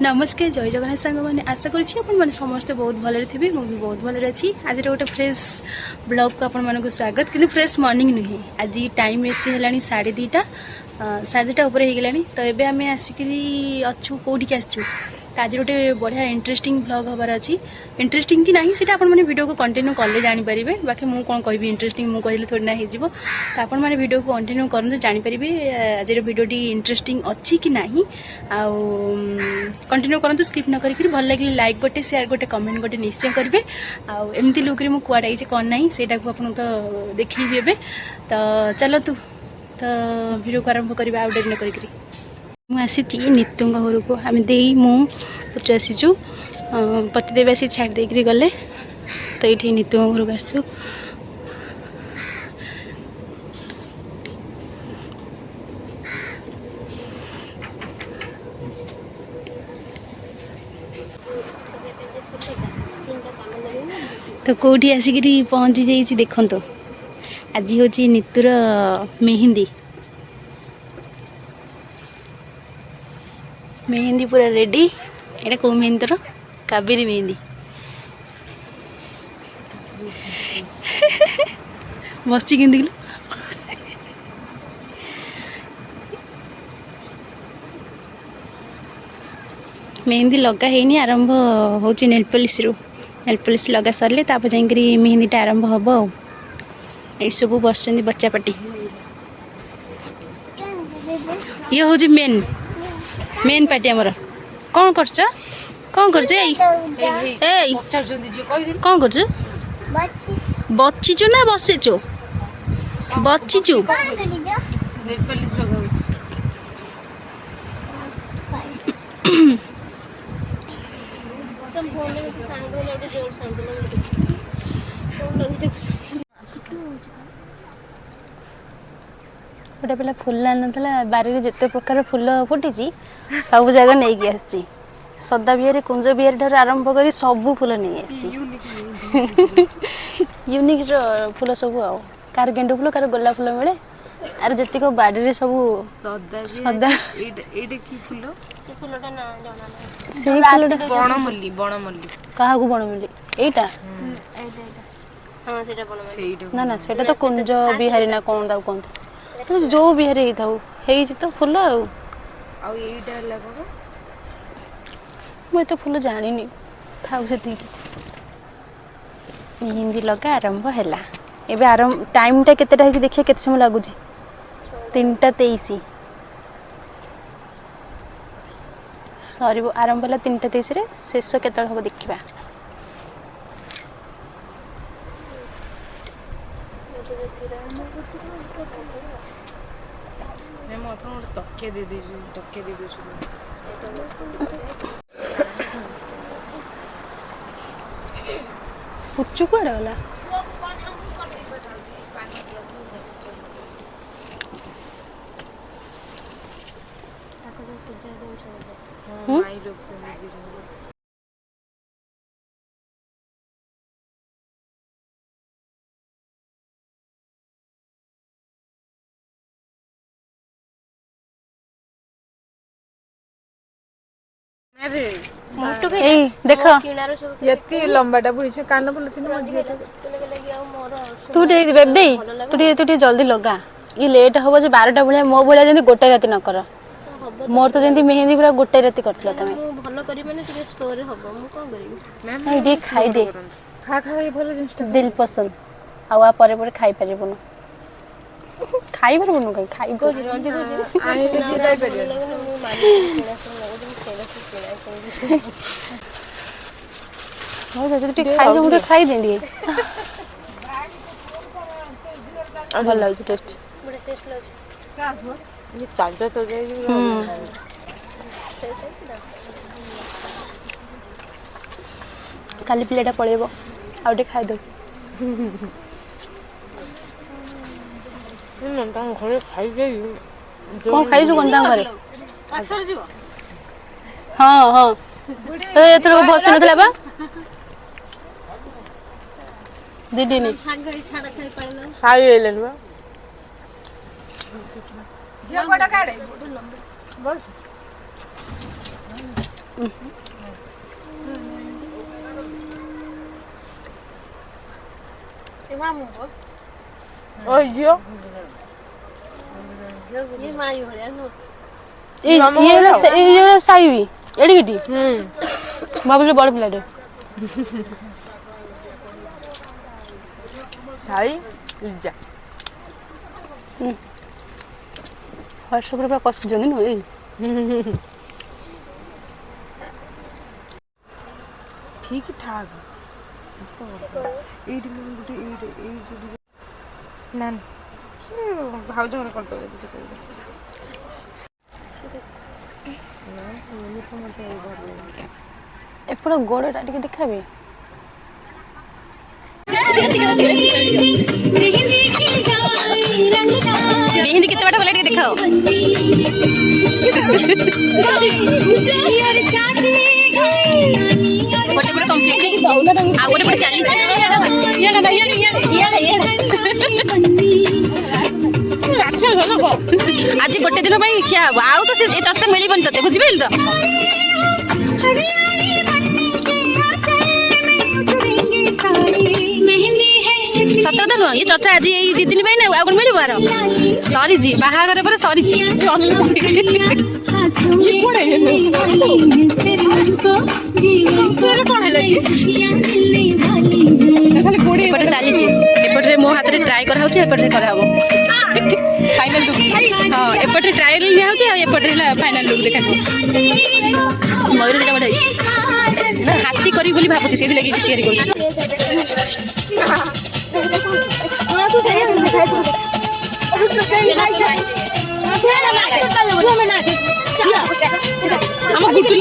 नमस्कार जय जगन्नाथ सांग मैंने आशा करें समस्ते बहुत भले थे मुझे बहुत भले अच्छी आज गोटे फ्रेश ब्लॉग को आपण स्वागत कि फ्रेश मॉर्निंग नुहे आज टाइम एस है 2:30 2:30 उपर हो गलानी तो ये आम आसिक अच्छु कौटिक आसचु आज गोटे बढ़िया इंटरेस्टिंग ब्लॉग हबार अच्छी इंटरेस्टिंग कि नहीं सीटा आपण मैंने वीडियो को कंटिन्यू कले जानीपारे बाकी मुझे कौन कहि इंटरेस्टिंग मुझे कहले थोड़ी ना हो तो आपण मैंने वीडियो को कंटिन्यू करते जानीपारे आज वीडियोटी इंटरेस्टिंग अच्छी कि नहीं आउ कंटिन्यू करते स्किप न करी भल लगे लाइक गोटे शेयर गोटे कमेंट गोटे निश्चय करेंगे आमती लुक्रे मुझे कड़े कौन ना से आपको तो देखी एवं तो चलतु तो वीडियो को आरंभ करवा आउ डेरी न करी आसी नितु घर को आम दे मुझे आसीचु पतिदेव आसी छाड़ देकर गले तो ये नितु घर को आसचु तो कौटी आसिक पहुँची जाइए देखो तो आज हूँ नितुर मेहंदी मेहंदी पूरा रेडी यहाँ कौ मेहंदी तर कावेरी मेहंदी बस कि मेहंदी लगा है आरंभ हो नेल पॉलिश लगा सरले तापर जाकरी मेहंदीटा आरंभ हम ये सब बस बच्चा पार्टी ये हूँ मेन पार्टी आमर कौन कर कौन कर कौन कर बचिचु ना बसीचु बचिचु गोटे पिला फुल आना बारी जिते प्रकार फुल फुटी सब जगह नहीं आसी सदा बिहारी कुंज बिहारी ठार आरंभ कर सब फुल नहीं यूनिक फुल सब कार गेंडु फुल कार गोला फुल मिले आर जी बाड़ी सब सदा क्या बनमल्ली एटा ना ना सेटा तो कुंज बिहारी ना कौन दाऊ कहते जो बिहारी होता तो फुल मुझे फुल जानी था से मेहंदी लगा आरंभ है एबे आरंभ टाइमटा केतेटा है देखिए केते समय लगुच 3:23 सर आरंभ है 3:23 रे शेष केत हम देखा तकिया दे पुच्चू कड़े गला देख ये लंबाटा बुढ़ी कान बोल तू जल्दी लगा ये लेट हम जो 12टा भाया मो भाया जमी गोटे राति न कर मोर तो जमी मेहंदी पूरा गोटे राति कर खाई दे दिल पसंद आ पर खाई पारबुन खाई पारबुन कहीं खाई खाई दे भल लगे टेस्ट काली प्लेटा पड़ेब आउटे खाईदे घर खाई कौन खाई घरे हाँ हाँ एथर बस ना बा दीदी ने खाई बस ওই জিও ସାଇବି ଏଡ଼ିକିଟି ଭାବୁଛି ବଡ଼ ପିଲାଟେ ସାଇ ଲିଜା ହ୍ୱାଟ୍ସଆପ୍ରେ ପୁରା କଷିଛନ୍ତି ନୁହେଁ ଏଇ ଠିକ୍ ଠାକ୍ ଏଇଠି ଗୋଟେ ନା ସେ ଭାଉଜ ଘରେ କରିଦେବେ ଯଦି ସେ କରିବେ ଏପଟ ଗୋଡ଼ଟା ଟିକେ ଦେଖାବି मेहंदी कितने बार गले दिखाओ गोटे पूरा कंप्लीट आ गोटे पूरा चली आज गोटे दिन खिया हम आउ तो चर्चा मिलबन ते बुझिपाइल तो सत कथा नुह ये चर्चा आज ये 2 दिन ना आग मिल सरी बाहागर पर सरी चली मो हाथ में ट्राए कराऊँ कराब फाइनल लुक हाँ एपटे ट्रायल निपटे फाइनल लुक देखा मयूर दिटा बढ़ाई हाथी करी भावुँ से लगे तैयारी कर हम गुटुल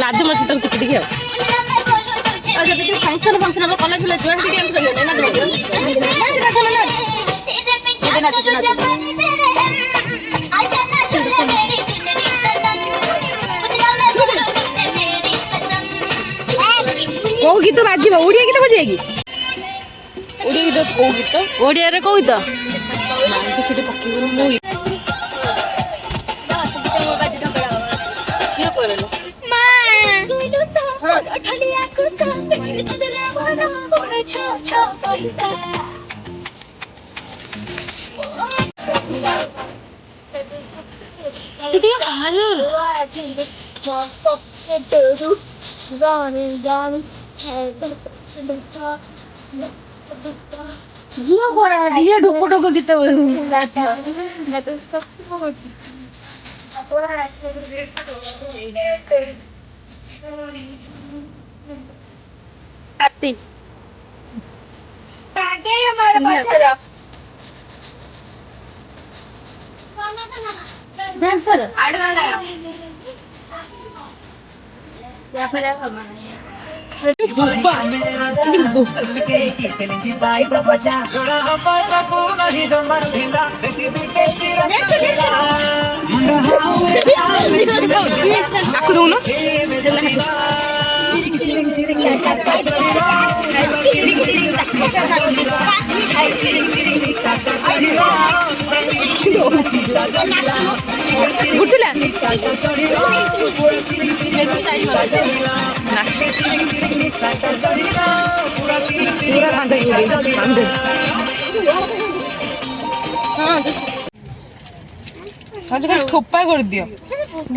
लाज मत तो किसी देखिए फंक्शन फंक्शन हम कॉलेज में ज्वाइन भी डांस करले ना को गीत बाजी ओडिया गीत बजेगी ओडिया गीत को गीत ओडिया रे को गीत मां सेठी पक्की मु किया करलो ढोको ढोको गीत आती aku dulu गुटुला बेसी स्टाइल नाच पूरा कांदे कांदे हां आज का ठोपा कर दियो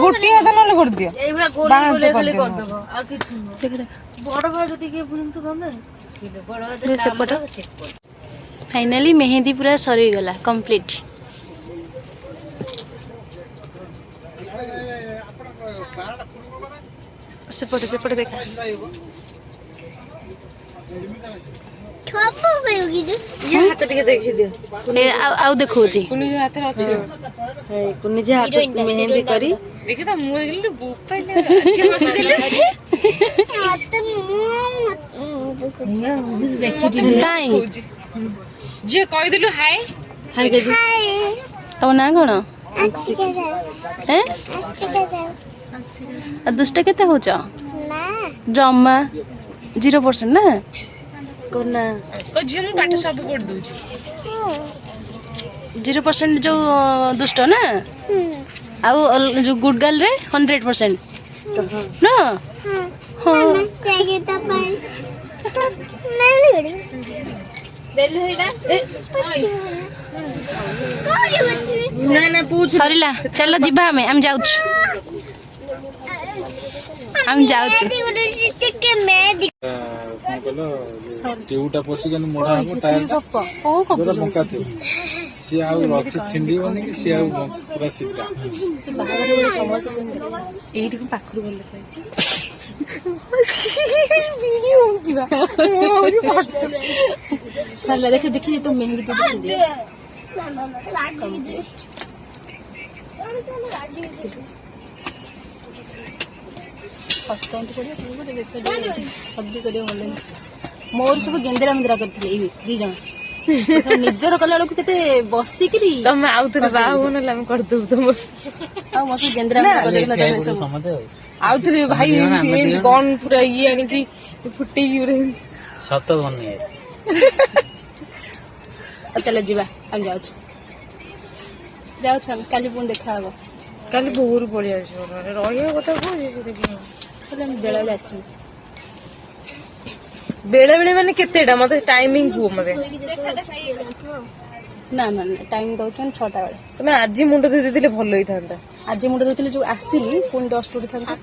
गोटी हाथ नले कर दियो एबरा गोल गोल खाली कर देबो आ किछु देख देख बड़ भाग टिके पुरन तो गमे बड़ भाग फाइनली मेहंदी पूरा सरी गला कंप्लीट सेपटे देखा ठोपो गयोगी जो ये हाथ टिके देखि दियो ए आउ देखौ जी कुनी जे हाथ अछि हे कुनी जे हाथ मेहंदी करी देखि त मु देखली बोपाइले जे हस दिले हाथ मु देखि ताई जे कहि दिलु हाय हाय के जी तो ना कोन अच्छी के जाओ हैं अच्छी के जाओ आ दुष्ट केते हो छ ना जम्मा 0% ନା कोना को झियो मु पाठ सब कर दउ 0% जो दुष्ट ना जो गुड गर्ल रे 100% ना हाँ ना ना पूछ सरीला चलो जीवा हम जाउछ हम जाउछ टेउटा पशिकन मोड़ा हम टायर जोरा बंका थे सी आउ रसी छिंडीबनी कि सी आउ पूरा सीधा से बाहागर बड़े समस्त एठी को पाखरु बोल पाइछि वीडियो जीवा सरीला देख देखि तो मेहंदी तो देखि दे हस्तांत करियो बोले देखो शब्द करियो बोले मोर सब गेंदेरा मंदिरा करथि एई दी जण निजर कला लोक केते बसी करी तमे आउथरे बाहु न हम कर दउ तुम आ मोर सब गेंदेरा मंदिरा कर देले सब आउथरे भाई एंड कोन पूरा ये आनी की फुटी गिरे सत बनी चलो जीवा हम जाऊ हम काली पुन देखा हबो काली बहुत बढ़िया छै रहियो कथा को देखि चलो हम बेला बेला आसु बेले बेले माने केतेटा मते टाइमिंग को मते ना ना ना टाइम दउछन 6टा बेले तमे आजी मुंड दे देतिले भलो होई थांता आज मुंड दउतिले जो आसिली पुन 10 टोडी थांता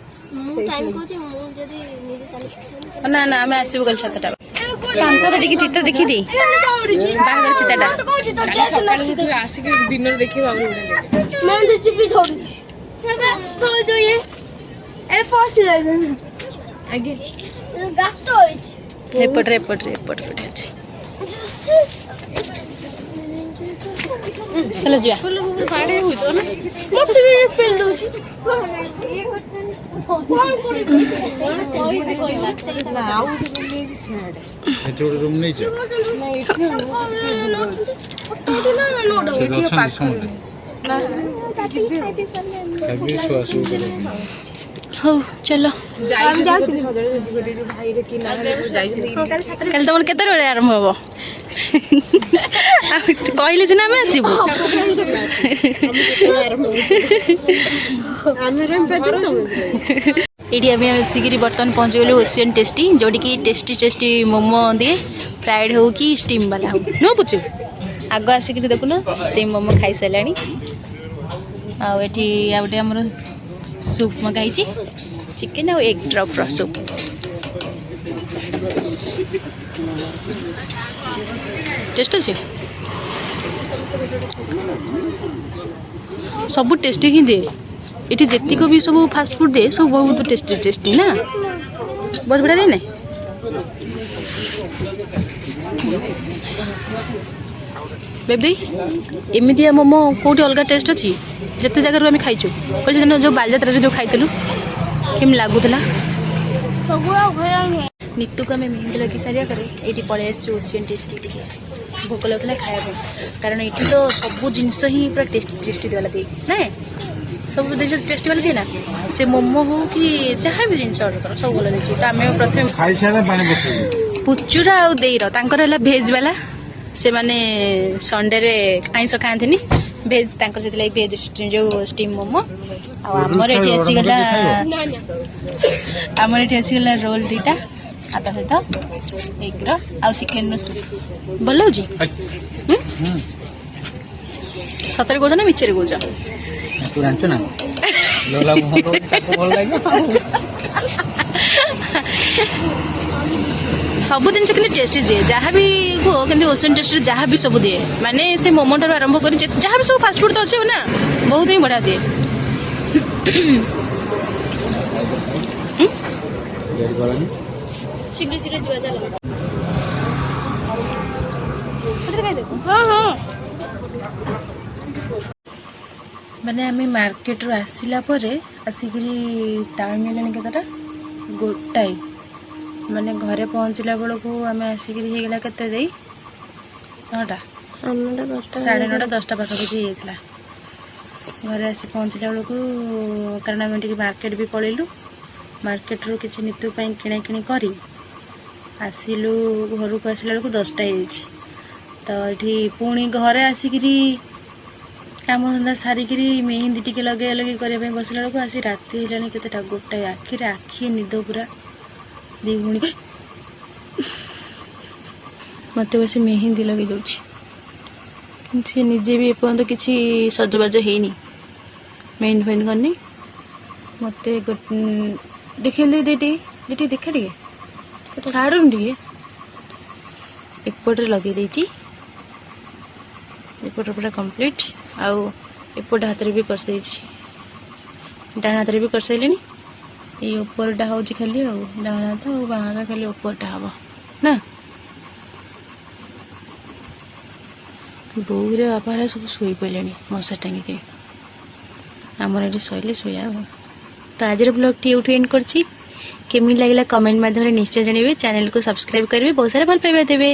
ना ना हमें आसबो कल 7टा शांत रे चित्र देखि दे बाहर चित्रटा आसी के दिन देखि बाबू मैं तो चिपी थोड़ी तो जो ये ए फॉसिल है आगे गातो है एपट अछि चलो जिया पाड़े हो तो ना मत भी पेल दो छी ना आउ बोले सेड एठो रूम नहीं छ ना इथे एठी पाखर ना अभी स्वासु करे हो चलो हम जाउछी सजरे दिगरे जो भाई रे कि ना जाई कल तुम केते बजे आरंभ हबो कहले छ ना मैं आसीबो एडी आम सिगिरी बर्तमान पहुँच गलु ओशियन टेस्टी जोटी की टेस्टी टेस्टी मोमो दिए फ्राइड हो कि स्टीम वाला हो नो पुछु आग आसिक देखुन स्टीम मोमो खाई साराणी आठी आउटे आमर सूप मगाई चिकेन आ एग ड्रॉप सूप टेस्ट अच्छे सब टेस्टी ही दिए ये जेतिक भी सब फास्ट फूड दे सब बहुत टेस्टी टेस्टी ना बहुत बढ़िया दिए ना बेबी एमती मोमो कौटी अलग टेस्ट अच्छी जिते जगह आम खाइचु कहले दिन जो बालजात्रा जो खाइलु केम लगुला नितु को आम मेहंदी लगे सारिया करे ये पलि ओशियन टेस्टी भोक लगुला खाया कारण ये तो सब जिनस ही पूरा टेस्टी वाला दिए ना सब जिन टेस्टी वाला दिए ना से मोमो हो कि जहाँ भी जिन अर्डर कर सब भल देखिए तो आम प्रथम खाई सारा पानी बसै पुचुरा आ देर भेज वाला से माने संडे रे आइंस खाआंथनी भेज तांकर से भेज जो स्टीम मोमो आमर ये आसीगला आमर ये आसीगला रोल दीटा आता सहित एग आ चिकेन सूप भल हो सतरे कौच ना मिछरे कौच तू जानछु ना लोला को भल लागे सब जिन टेस्टी दिए जहाँ भी कह कि ओशियन टेस्ट जहाँ भी सब दिए माने से मोमो ठार आरंभ कर जहाँ भी सब फास्ट फूड तो अच्छे ना बहुत ही बढ़िया दिए शीघ्र शीघ्र जीवा चलो हाँ हाँ माने आम मार्केट रू आसला आसिक टाइम है केतटा 1 माने घरे पहुँचला बेलू आम आसिक होगा के 9टा 9:30 10टा पाखापाखि होता घरे आसी पहुँचला बेलू कारण आम टे मार्केट भी पलैलु मार्केट रू किसी नितु किणाकिणी करी ଆସିଲୁ ଘରକୁ ଆସିଲା ବେଳକୁ 10ଟା ହେଇଯାଇଛି। ତ ଏଠି ପୁଣି ଘରେ ଆସିକିରି କାମଧନ୍ଦା ସାରିକିରି ମେହେନ୍ଦି ଟିକେ ଲଗେଇ କରିବା ପାଇଁ ବସିଲା ବେଳକୁ ଆସି ରାତି ହେଲାଣି କେତେଟା, ଗୋଟାଏ। ଆଖି ନିଦ ପୁରା। ଦି ଭଉଣୀ ମୋତେ ବସି ମେହେନ୍ଦି ଲଗେଇ ଦେଉଛି, କିନ୍ତୁ ସେ ନିଜେ ବି ଏପର୍ଯ୍ୟନ୍ତ କିଛି ସଜବାଜ ହେଇନି, ମେହେନ୍ଦି ଫେହେନ୍ଦି କରିନି। ମୋତେ ଦେଖେଇଲି ଟିକେ ଦେଖା ଟିକେ ଛାଡ଼ୁନି ଟିକେ। ଏପଟରେ ଲଗେଇ ଦେଇଛି, ଏପଟ ପୁରା କମ୍ପ୍ଲିଟ୍। ଆଉ ଏପଟ ହାତରେ ବି କରିଦେଇଛି, ଡାହାଣ ହାତରେ ବି କରିସାରିଲିଣି। ଏଇ ଉପରଟା ହେଉଛି ଖାଲି, ଆଉ ଡାହାଣ ହାତ ଆଉ ବାଁ ହାତ ଖାଲି ଉପରଟା ହେବ ନା। ବୋଉରେ ବାପା ହେରା ସବୁ ଶୋଇପଡ଼ିଲେଣି ମଶା ଟାଙ୍ଗିକି। ଆମର ଏଠି ଶୋଇଲେ ଶୋଇବା ଆଉ। ତ ଆଜିର ବ୍ଲଗ୍ଟି ଏଇଠୁ ଏଣ୍ଡ କରିଛି। କେମିତି ଲାଗିଲା କମେଣ୍ଟ ମାଧ୍ୟମରେ ନିଶ୍ଚୟ ଜାଣିବେ। ଚ୍ୟାନେଲକୁ ସବସ୍କ୍ରାଇବ୍ କରିବେ, ବହୁତ ସାରା ଭଲ ପାଇବା ଦେବେ।